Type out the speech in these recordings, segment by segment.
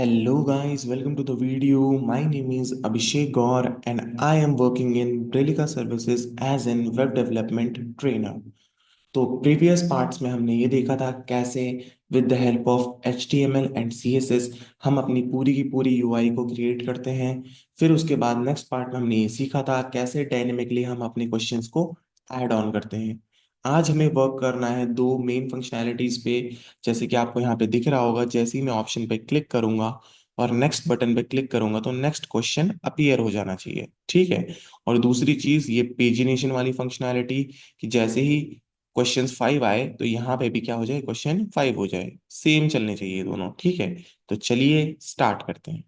Hello guys, welcome to the video. My name is Abhishek Gaur and I am working in Brelica Services as an web development trainer. तो previous parts में हमने ये देखा था कैसे with the help of HTML and CSS हम अपनी पूरी की पूरी UI को क्रिएट करते हैं। फिर उसके बाद नेक्स्ट पार्ट में हमने ये सीखा था कैसे डायनेमिकली हम अपने क्वेश्चंस को ऐड ऑन करते हैं। आज हमें वर्क करना है दो मेन फंक्शनैलिटीज पे। जैसे कि आपको यहाँ पे दिख रहा होगा, जैसे ही मैं ऑप्शन पे क्लिक करूंगा और नेक्स्ट बटन पे क्लिक करूंगा तो नेक्स्ट क्वेश्चन अपीयर हो जाना चाहिए, ठीक है। और दूसरी चीज ये पेजिनेशन वाली फंक्शनैलिटी कि जैसे ही क्वेश्चन 5 आए तो यहाँ पे भी क्या हो जाए, क्वेश्चन 5 हो जाए। सेम चलने चाहिए दोनों, ठीक है। तो चलिए स्टार्ट करते हैं।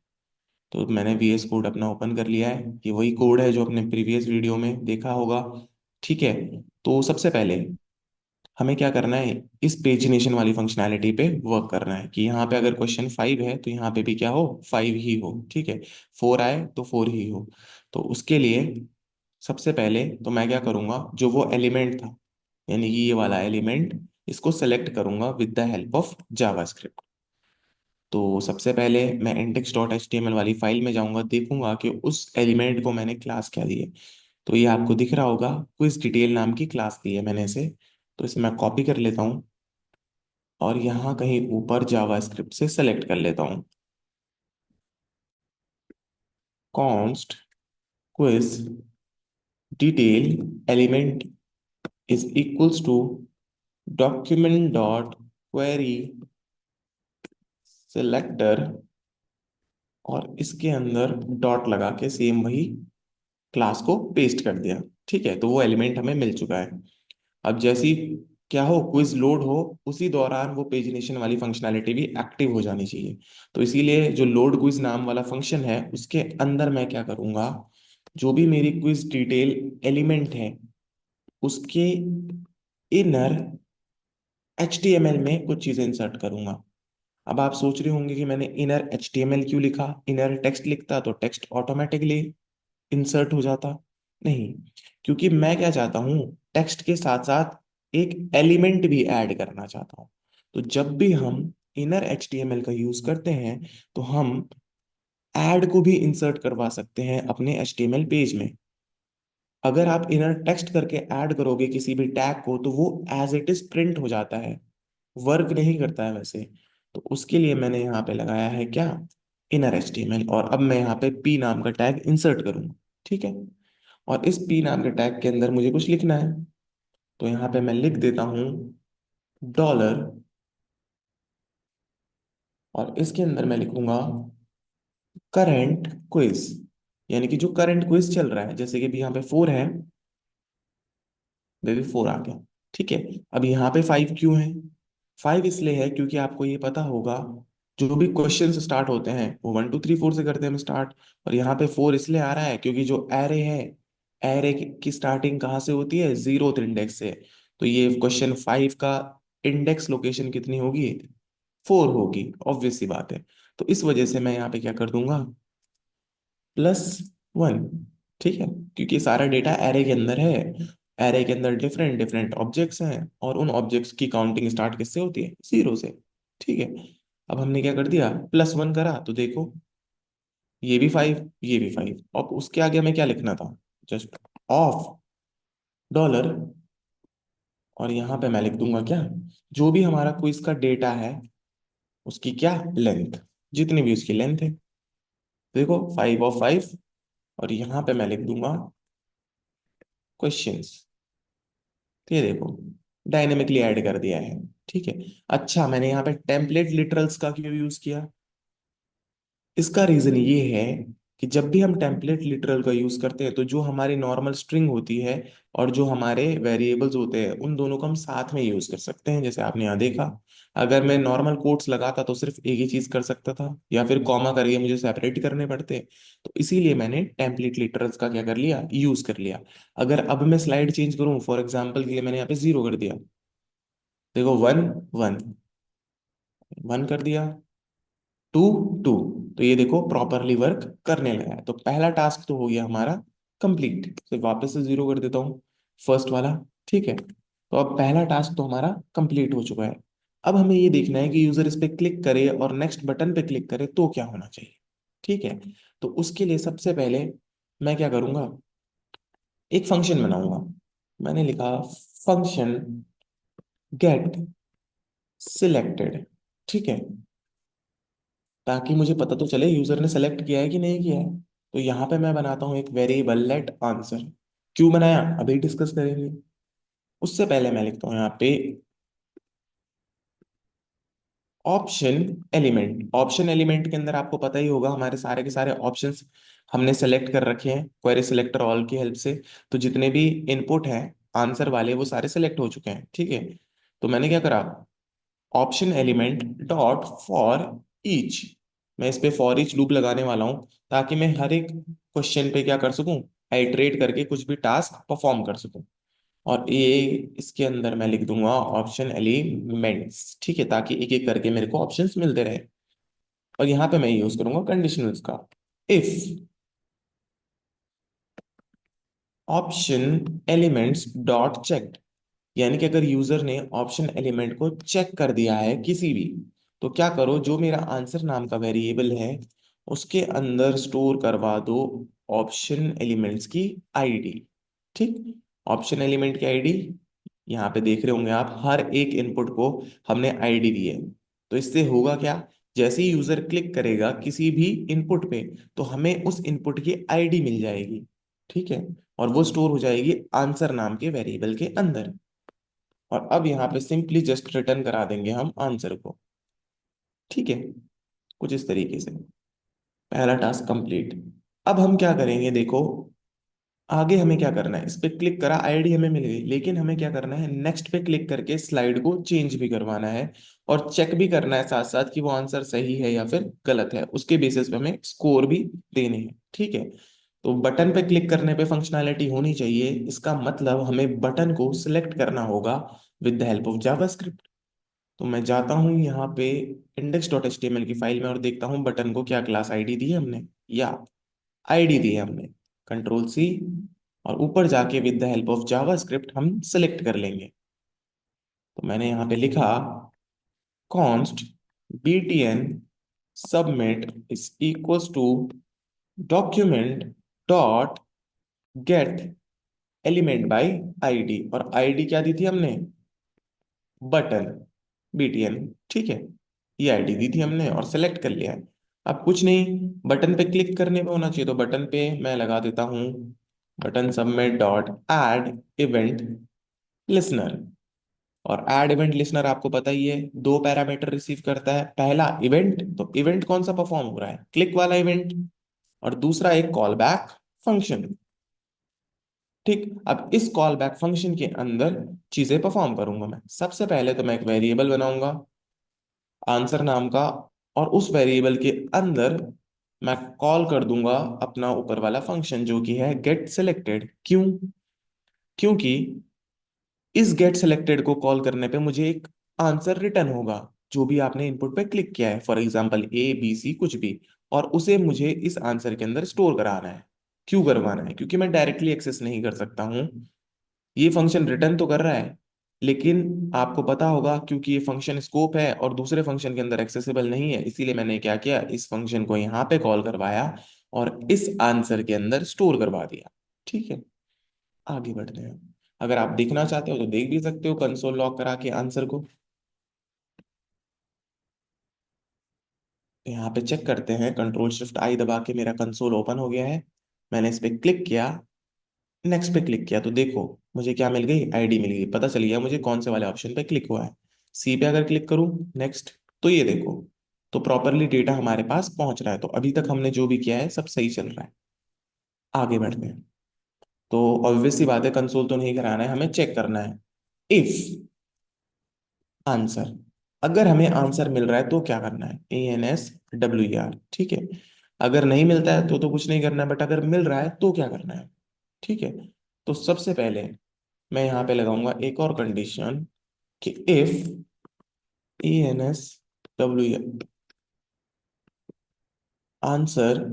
तो मैंने VS कोड अपना ओपन कर लिया है, ये वही कोड है जो अपने प्रीवियस वीडियो में देखा होगा, ठीक है। तो सबसे पहले हमें क्या करना है, इस पेजिनेशन वाली फंक्शनैलिटी पे वर्क करना है कि यहाँ पे अगर क्वेश्चन 5 है तो यहाँ पे भी क्या हो, 5 ही हो, ठीक है। 4 आए तो 4 ही हो। तो उसके लिए सबसे पहले तो मैं क्या करूंगा, जो वो एलिमेंट था यानी कि ये वाला एलिमेंट, इसको सेलेक्ट करूंगा with the help of JavaScript. तो सबसे पहले मैं index.html वाली फाइल में जाऊंगा, देखूंगा कि उस एलिमेंट को मैंने क्लास क्या दी है। तो ये आपको दिख रहा होगा, क्विज डिटेल नाम की क्लास दी है मैंने इसे। तो इसे मैं कॉपी कर लेता हूँ और यहाँ कहीं ऊपर जावास्क्रिप्ट से सेलेक्ट कर लेता हूँ, const quiz detail element is equals to document dot query selector, और इसके अंदर डॉट लगा के सेम वही क्लास को पेस्ट कर दिया, ठीक है। तो वो एलिमेंट हमें मिल चुका है। अब जैसी क्या हो, क्विज लोड हो, उसी दौरान वो पेजिनेशन वाली फंक्शनैलिटी भी एक्टिव हो जानी चाहिए। तो इसीलिए जो लोड क्विज नाम वाला फंक्शन है उसके अंदर मैं क्या करूंगा, जो भी मेरी क्विज डिटेल एलिमेंट है उसके इनर HTML में कुछ चीजें इंसर्ट करूंगा। अब आप सोच रहे होंगे कि मैंने इनर HTML क्यों लिखा, इनर टेक्स्ट लिखता तो टेक्स्ट ऑटोमेटिकली इंसर्ट हो जाता। नहीं, क्योंकि मैं क्या चाहता हूँ, टेक्स्ट के साथ साथ एक एलिमेंट भी ऐड करना चाहता हूँ। तो जब भी हम इनर HTML का यूज करते हैं तो हम ऐड को भी इंसर्ट करवा सकते हैं अपने HTML पेज में। अगर आप इनर टेक्स्ट करके ऐड करोगे किसी भी टैग को तो वो एज इट इज प्रिंट हो जाता है, वर्क नहीं करता है वैसे। तो उसके लिए मैंने यहाँ पे लगाया है क्या, इनर HTML। और अब मैं यहाँ पे P नाम का टैग इंसर्ट करूंगा, ठीक है। और इस P नाम के टैग के अंदर मुझे कुछ लिखना है, तो यहाँ पे मैं लिख देता हूँ डॉलर, और इसके अंदर मैं लिखूंगा करंट क्विज, यानी कि जो करंट क्विज चल रहा है। जैसे कि अभी यहाँ पे 4 है, बेबी 4 आ गया, ठीक है। अब यहाँ पे 5 क्यों है, 5 इसलिए है क्योंकि आपको ये पता होगा जो भी क्वेश्चन स्टार्ट होते हैं वो 1 2 3 4 से करते हैं हम स्टार्ट। और यहाँ पे 4 इसलिए आ रहा है क्योंकि जो एरे है, एरे की स्टार्टिंग कहाँ से होती है, 0th इंडेक्स से। तो ये क्वेश्चन 5 का इंडेक्स लोकेशन कितनी होगी, 4 होगी, ऑब्वियस सी बात है। तो इस वजह से मैं यहाँ पे क्या कर दूंगा, +1, ठीक है। क्योंकि सारा डेटा एरे के अंदर है, एरे के अंदर डिफरेंट डिफरेंट ऑब्जेक्ट्स हैं और उन ऑब्जेक्ट्स की काउंटिंग स्टार्ट किससे होती है, 0 से, ठीक है। अब हमने क्या कर दिया, +1 करा तो देखो ये भी 5, ये भी 5, और उसके आगे हमें क्या लिखना था, जस्ट ऑफ डॉलर। और यहाँ पे मैं लिख दूंगा क्या, जो भी हमारा क्विज का डेटा है उसकी क्या लेंथ, जितनी भी उसकी लेंथ है। देखो 5 और 5, और यहाँ पे मैं लिख दूंगा क्वेश्चंस। तो ये देखो डायनेमिकली ऐड कर दिया है, ठीक है। अच्छा, मैंने यहाँ पे टेम्पलेट लिटरल्स का क्यों यूज किया, इसका रीजन ये है कि जब भी हम टेम्पलेट लिटरल का यूज करते हैं तो जो हमारी नॉर्मल स्ट्रिंग होती है और जो हमारे वेरिएबल्स होते हैं उन दोनों को हम साथ में यूज कर सकते हैं। जैसे आपने यहाँ देखा, अगर मैं नॉर्मल कोट्स लगाता तो सिर्फ एक ही चीज कर सकता था, या फिर कॉमा करके मुझे सेपरेट करने पड़ते। तो इसीलिए मैंने टेम्पलेट लिटरल्स का क्या कर लिया, यूज कर लिया। अगर अब मैं स्लाइड चेंज करूं, फॉर एग्जाम्पल के लिए मैंने यहाँ पे 0 कर दिया, देखो 1 1, 1 कर दिया, 2 2, तो ये देखो प्रॉपरली वर्क करने लगा है। तो पहला टास्क तो हो गया हमारा कंप्लीट। तो वापस से 0 कर देता हूँ, फर्स्ट वाला, ठीक है। तो अब पहला टास्क तो हमारा कंप्लीट हो चुका है। अब हमें ये देखना है कि यूजर इस पे क्लिक करे और नेक्स्ट बटन पे क्लिक करे तो क्या होना चाहिए। ठीक है, तो उसके लिए सबसे पहले मैं क्या करूंगा, एक फंक्शन बनाऊंगा। मैंने लिखा फंक्शन गेट सिलेक्टेड। ठीक है, ताकि मुझे पता तो चले यूजर ने सेलेक्ट किया है कि नहीं किया है। तो यहाँ पे मैं बनाता हूँ एक वेरिएबल लेट आंसर। क्यों बनाया अभी डिस्कस करेंगे। उससे पहले मैं लिखता हूँ यहाँ पे ऑप्शन एलिमेंट। ऑप्शन एलिमेंट के अंदर आपको पता ही होगा हमारे सारे के सारे ऑप्शंस हमने सेलेक्ट कर रखे हैं क्वेरी सिलेक्टर ऑल की हेल्प से। तो जितने भी इनपुट हैं आंसर वाले वो सारे सेलेक्ट हो चुके हैं। ठीक है, तो मैंने क्या करा, option element dot for each. मैं इस पे फॉर ईच लूप लगाने वाला हूं ताकि मैं हर एक क्वेश्चन पे क्या कर सकूं, आइटरेट करके कुछ भी टास्क परफॉर्म कर सकूं। और ये इसके अंदर मैं लिख दूंगा ऑप्शन एलिमेंट्स। ठीक है, ताकि एक एक करके मेरे को ऑप्शंस मिलते रहे। और यहाँ पे मैं यूज करूंगा कंडीशनल्स का। If option elements dot check, यानी कि अगर यूजर ने ऑप्शन एलिमेंट को चेक कर दिया है किसी भी, तो क्या करो, जो मेरा आंसर नाम का वेरिएबल है उसके अंदर स्टोर करवा दो ऑप्शन एलिमेंट्स की आईडी। ठीक, ऑप्शन एलिमेंट की आईडी यहाँ पे देख रहे होंगे आप, हर एक इनपुट को हमने आईडी दी है। तो इससे होगा क्या, जैसे ही यूजर क्लिक करेगा किसी भी इनपुट पे तो हमें उस इनपुट की आईडी मिल जाएगी। ठीक है, और वो स्टोर हो जाएगी आंसर नाम के वेरिएबल के अंदर। और अब यहाँ पे सिंपली जस्ट रिटर्न करा देंगे हम आंसर को। ठीक है, कुछ इस तरीके से पहला टास्क कंप्लीट। अब हम क्या करेंगे देखो, आगे हमें क्या करना है, इस पे क्लिक करा आईडी हमें मिल गई, लेकिन हमें क्या करना है, नेक्स्ट पे क्लिक करके स्लाइड को चेंज भी करवाना है और चेक भी करना है साथ साथ कि वो आंसर सही है या फिर गलत है। उसके बेसिस पे हमें स्कोर भी देने हैं। ठीक है, तो बटन पे क्लिक करने पे फंक्शनैलिटी होनी चाहिए, इसका मतलब हमें बटन को सिलेक्ट करना होगा with the help of JavaScript. तो मैं जाता हूँ यहाँ पे index.html की फाइल में और देखता हूँ बटन को क्या क्लास आईडी दी है हमने, या आईडी दी है हमने। कंट्रोल सी, और ऊपर जाके with the help of JavaScript हम सेलेक्ट कर लेंगे। तो मैंने यहाँ पे लिखा const btn submit is equals to document dot get element by ID. और आईडी क्या दी थी हमने, बटन btn। ठीक है, ये आईडी दी थी हमने और सेलेक्ट कर लिया है। अब कुछ नहीं, बटन पे क्लिक करने पे होना चाहिए, तो बटन पे मैं लगा देता हूँ button submit dot add event listener. और एड इवेंट लिसनर आपको पता ही है दो पैरामीटर रिसीव करता है, पहला इवेंट, तो इवेंट कौन सा परफॉर्म हो रहा है, क्लिक वाला इवेंट, और दूसरा एक कॉल बैक फंक्शन। ठीक, अब इस कॉल बैक फंक्शन के अंदर चीजें परफॉर्म करूंगा मैं। सबसे पहले तो मैं एक वेरिएबल बनाऊंगा आंसर नाम का, और उस वेरिएबल के अंदर मैं कॉल कर दूंगा अपना ऊपर वाला फंक्शन जो कि है गेट सिलेक्टेड। क्यों, क्योंकि इस गेट सिलेक्टेड को कॉल करने पे मुझे एक आंसर रिटर्न होगा जो भी आपने इनपुट पे क्लिक किया है, for example A B C कुछ भी, और उसे मुझे इस आंसर के अंदर स्टोर कराना है। क्यों करवाना है, क्योंकि मैं डायरेक्टली एक्सेस नहीं कर सकता हूँ। ये फंक्शन रिटर्न तो कर रहा है, लेकिन आपको पता होगा क्योंकि ये फंक्शन स्कोप है और दूसरे फंक्शन के अंदर एक्सेसिबल नहीं है, इसीलिए मैंने क्या किया, इस फंक्शन को यहाँ पे कॉल करवाया और इस आंसर के अंदर स्टोर करवा दिया। ठीक है, आगे बढ़ते हैं। अगर आप देखना चाहते हो तो देख भी सकते हो कंसोल लॉग करा के आंसर को। यहाँ पे चेक करते हैं, कंट्रोल शिफ्ट आई दबा के मेरा कंसोल ओपन हो गया है। मैंने इस पे क्लिक किया, नेक्स्ट पे क्लिक किया, तो देखो मुझे क्या मिल गई, आईडी मिल गई, पता चल गया मुझे कौन से वाले ऑप्शन पे क्लिक हुआ है। सी पे अगर क्लिक करूं नेक्स्ट, तो ये देखो, तो प्रॉपरली डेटा हमारे पास पहुंच रहा है। तो अभी तक हमने जो भी किया है सब सही चल रहा है। आगे बढ़ते हैं। तो ऑब्वियस सी बात है, कंसोल तो नहीं कराना है, हमें चेक करना है इफ आंसर। अगर हमें आंसर मिल रहा है तो क्या करना है, ANSWER। ठीक है, अगर नहीं मिलता है तो कुछ नहीं करना है, बट अगर मिल रहा है तो क्या करना है। ठीक है, तो सबसे पहले मैं यहाँ पे लगाऊंगा एक और कंडीशन कि if ANSWER answer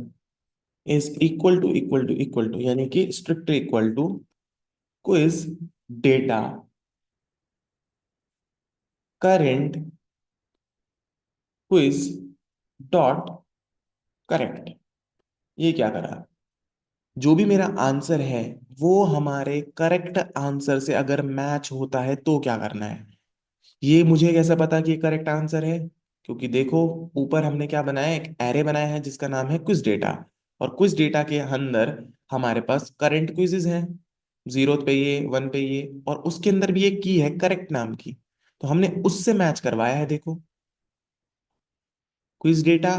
is equal to यानी कि strictly equal to quiz data current quiz dot correct. ये क्या करा, जो भी मेरा आंसर है वो हमारे करेक्ट आंसर से अगर मैच होता है तो क्या करना है। ये मुझे कैसे पता कि ये करेक्ट आंसर है, क्योंकि देखो ऊपर हमने क्या बनाया, एक एरे बनाया है जिसका नाम है क्विज डेटा। और क्विज डेटा के अंदर हमारे पास करंट क्विजेज हैं, जीरो पे ये, वन पे ये, और उसके अंदर भी एक की है करेक्ट नाम की। तो हमने उससे मैच करवाया है, देखो क्विज डेटा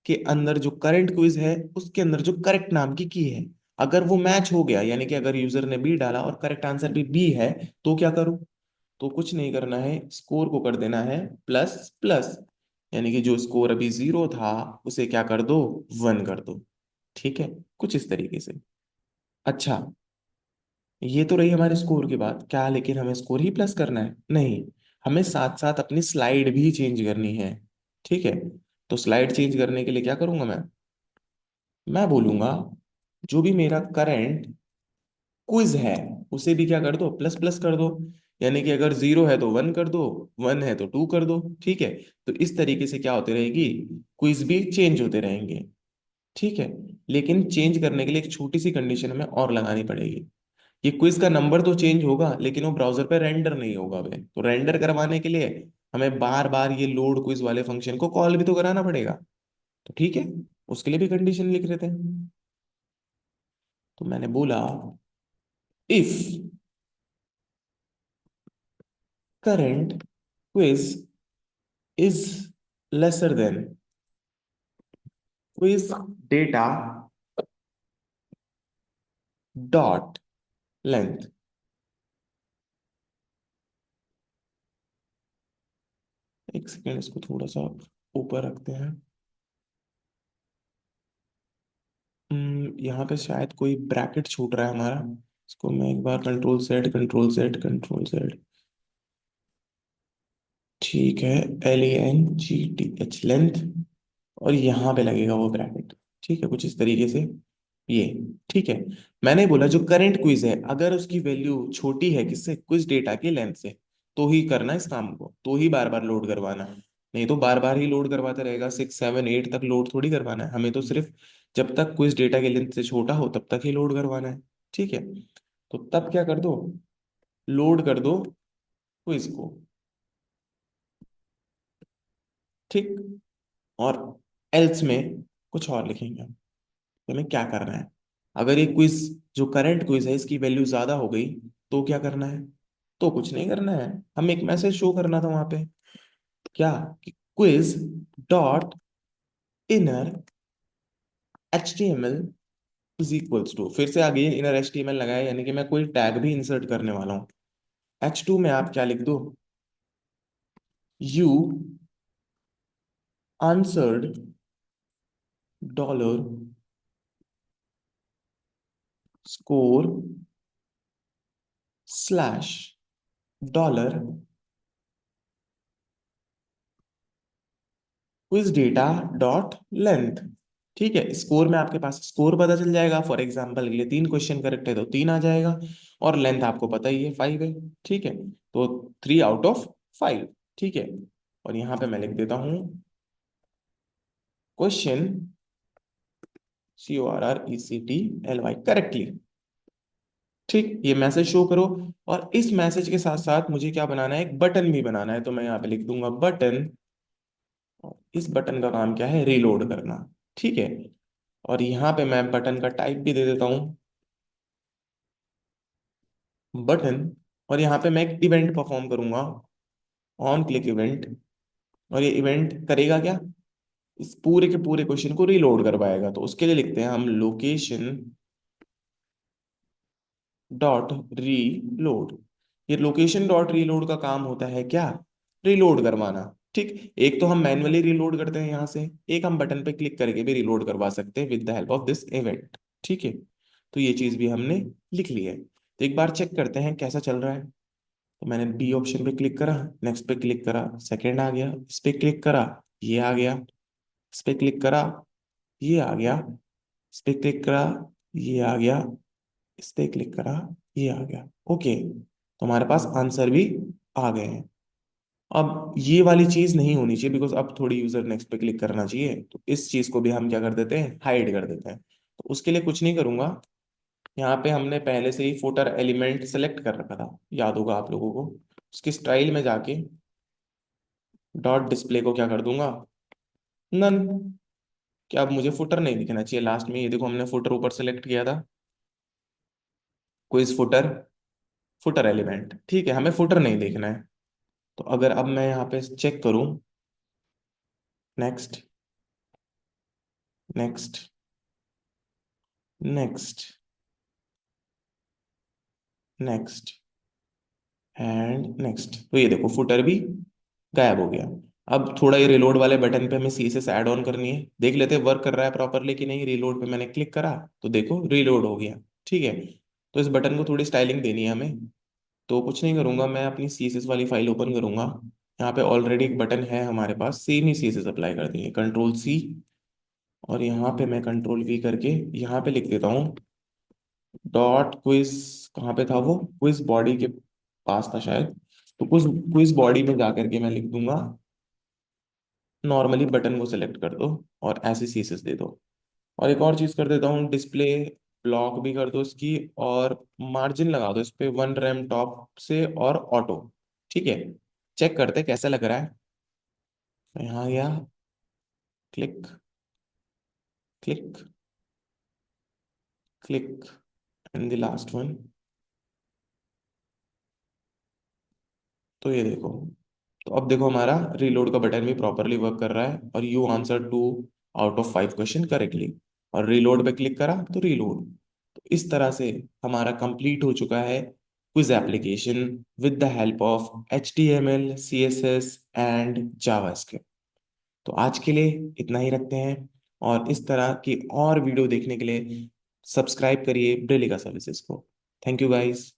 के अंदर जो करंट क्विज है उसके अंदर जो करेक्ट नाम की है, अगर वो मैच हो गया, यानी कि अगर यूजर ने बी डाला और करेक्ट आंसर भी बी है, तो क्या करूं। तो कुछ नहीं करना है, स्कोर को कर देना है प्लस प्लस, यानी कि जो स्कोर अभी जीरो था उसे क्या कर दो, वन कर दो। ठीक है, कुछ इस तरीके से। अच्छा, ये तो रही हमारे स्कोर की बात, क्या लेकिन हमें स्कोर ही प्लस करना है, नहीं, हमें साथ साथ अपनी स्लाइड भी चेंज करनी है। ठीक है, तो स्लाइड चेंज करने के लिए क्या करूंगा मैं बोलूंगा जो भी मेरा करंट क्विज है उसे भी क्या कर दो, प्लस प्लस कर दो। यानी कि अगर जीरो है तो वन कर दो, वन है तो टू कर दो। ठीक है, तो इस तरीके से क्या होती रहेगी, क्विज भी चेंज होते रहेंगे। ठीक है, लेकिन चेंज करने के लिए एक छोटी सी कंडीशन हमें और लगानी पड़ेगी। ये क्विज का नंबर तो चेंज होगा लेकिन वो ब्राउजर पे रेंडर नहीं होगा वे, तो रेंडर करवाने के लिए हमें बार बार ये लोड क्विज वाले फंक्शन को कॉल भी तो कराना पड़ेगा। तो ठीक है, उसके लिए भी कंडीशन लिख रहे थे। तो मैंने बोला if current quiz is lesser than quiz data dot length। एक सेकेंड, इसको थोड़ा सा ऊपर रखते हैं। यहाँ पे शायद कोई ब्रैकेट छूट रहा है हमारा, इसको मैं एक बार control set control set control set. ठीक है, LENGTH लेंथ, और यहाँ पे लगेगा वो ब्रैकेट। ठीक है, कुछ इस तरीके से ये। ठीक है, मैंने बोला जो करंट क्विज है अगर उसकी वैल्यू छोटी है किससे, क्विज डेटा की लेंथ से, तो ही करना इस काम को, तो ही बार बार लोड करवाना है। नहीं तो बार बार ही लोड करवाते रहेगा, 6 7 8 तक लोड थोड़ी करवाना है हमें, तो सिर्फ जब तक क्विज डेटा की लेंथ से छोटा हो तब तक ही लोड करवाना है। ठीक है, तो तब क्या कर दो, लोड कर दो क्विज को। ठीक, और एल्स में कुछ और लिखेंगे हम। तो हमें क्या करना है, अगर ये क्विज जो करंट क्विज है इसकी वैल्यू ज्यादा हो गई तो क्या करना है, तो कुछ नहीं करना है, हमें एक मैसेज शो करना था वहां पे, क्या, कि quiz dot inner HTML is equals to, फिर से आगे इनर HTML लगाया, यानी कि मैं कोई टैग भी इंसर्ट करने वाला हूँ। H2 में आप क्या लिख दो, you answered dollar score slash dollar quiz data dot length. ठीक है, स्कोर में आपके पास स्कोर पता चल जाएगा, फॉर एग्जांपल के लिए 3 क्वेश्चन करेक्ट है तो 3 आ जाएगा, और लेंथ आपको पता ही है 5 है। ठीक है, तो 3 आउट ऑफ 5। ठीक है, और यहाँ पे मैं लिख देता हूँ क्वेश्चन CORRECTLY करेक्टली। ठीक, ये मैसेज शो करो, और इस मैसेज के साथ साथ मुझे क्या बनाना है, एक बटन भी बनाना है, तो मैं यहाँ पे लिख दूंगा बटन। इस बटन का काम क्या है, रीलोड करना। ठीक है, और यहाँ पे मैं बटन का टाइप भी दे देता हूँ बटन, और यहाँ पे मैं एक इवेंट परफॉर्म करूंगा, ऑन क्लिक इवेंट। और ये इवेंट करेगा क्या, इस पूरे के पूरे क्वेश्चन को रीलोड करवाएगा, तो उसके लिए लिखते हैं हम लोकेशन डॉट रीलोड। ये लोकेशन डॉट रीलोड का काम होता है क्या, रीलोड करवाना। ठीक, एक तो हम मैन्युअली रीलोड करते हैं यहाँ से, एक हम बटन पे क्लिक करके भी रीलोड करवा सकते हैं with the help of this event. ठीक है, तो ये चीज भी हमने लिख ली है। तो एक बार चेक करते हैं कैसा चल रहा है। तो मैंने बी ऑप्शन पे क्लिक करा, नेक्स्ट पे क्लिक करा, सेकंड आ गया, इस पे क्लिक करा, ये आ गया, इस पे क्लिक करा, ये आ गया, इस पे क्लिक करा, ये आ गया, इस पे क्लिक करा, ये आ गया। ओके, तो हमारे पास आंसर भी आ गए हैं। अब ये वाली चीज नहीं होनी चाहिए, बिकॉज अब थोड़ी यूजर नेक्स्ट पे क्लिक करना चाहिए, तो इस चीज को भी हम क्या कर देते हैं, हाइड कर देते हैं। तो उसके लिए कुछ नहीं करूंगा, यहाँ पे हमने पहले से ही फुटर एलिमेंट सेलेक्ट कर रखा था, याद होगा आप लोगों को। उसकी स्टाइल में जाके डॉट डिस्प्ले को क्या कर दूंगा, नन। क्या अब मुझे फुटर नहीं दिखना चाहिए लास्ट में, ये देखो हमने फुटर ऊपर सेलेक्ट किया था, क्विज फुटर, फुटर एलिमेंट, ठीक है, हमें फुटर नहीं देखना है। तो अगर अब मैं यहाँ पे चेक करूं, next, next, next, next and next, तो ये देखो फुटर भी गायब हो गया। अब थोड़ा ये रिलोड वाले बटन पे हमें सीएसएस ऐड ऑन करनी है, देख लेते हैं वर्क कर रहा है प्रॉपरली कि नहीं। रिलोड पे मैंने क्लिक करा तो देखो रिलोड हो गया, ठीक है। तो इस बटन को थोड़ी स्टाइलिंग देनी है हमें, तो कुछ नहीं करूंगा, मैं अपनी सीएसएस वाली फाइल ओपन करूंगा। यहाँ पे ऑलरेडी एक बटन है हमारे पास, सेम ही सीएसएस अप्लाई कर देंगे, कंट्रोल सी, और यहाँ पे मैं कंट्रोल वी करके यहाँ पे लिख देता हूँ डॉट क्विज। कहाँ पे था वो, क्विज बॉडी के पास था शायद। तो क्विज, क्विज बॉडी में जाकर के मैं लिख दूंगा, नॉर्मली बटन को सिलेक्ट कर दो और ऐसे सीएसएस दे दो। और एक और चीज कर देता हूँ, डिस्प्ले ब्लॉक भी कर दो इसकी, और मार्जिन लगा दो इस पे 1 रैम टॉप से और ऑटो, ठीक है। चेक करते कैसा लग रहा है। मैं यहाँ गया, click, click, click and the last one. तो ये देखो, तो अब देखो हमारा रीलोड का बटन भी प्रॉपरली वर्क कर रहा है, और you answer 2 out of 5 question correctly. और रीलोड पे क्लिक करा तो रीलोड। तो इस तरह से हमारा कंप्लीट हो चुका है quiz application with the help of HTML, CSS and JavaScript. तो आज के लिए इतना ही रखते हैं, और इस तरह की और वीडियो देखने के लिए सब्सक्राइब करिए ब्रेलिका सर्विसेज को। Thank you guys.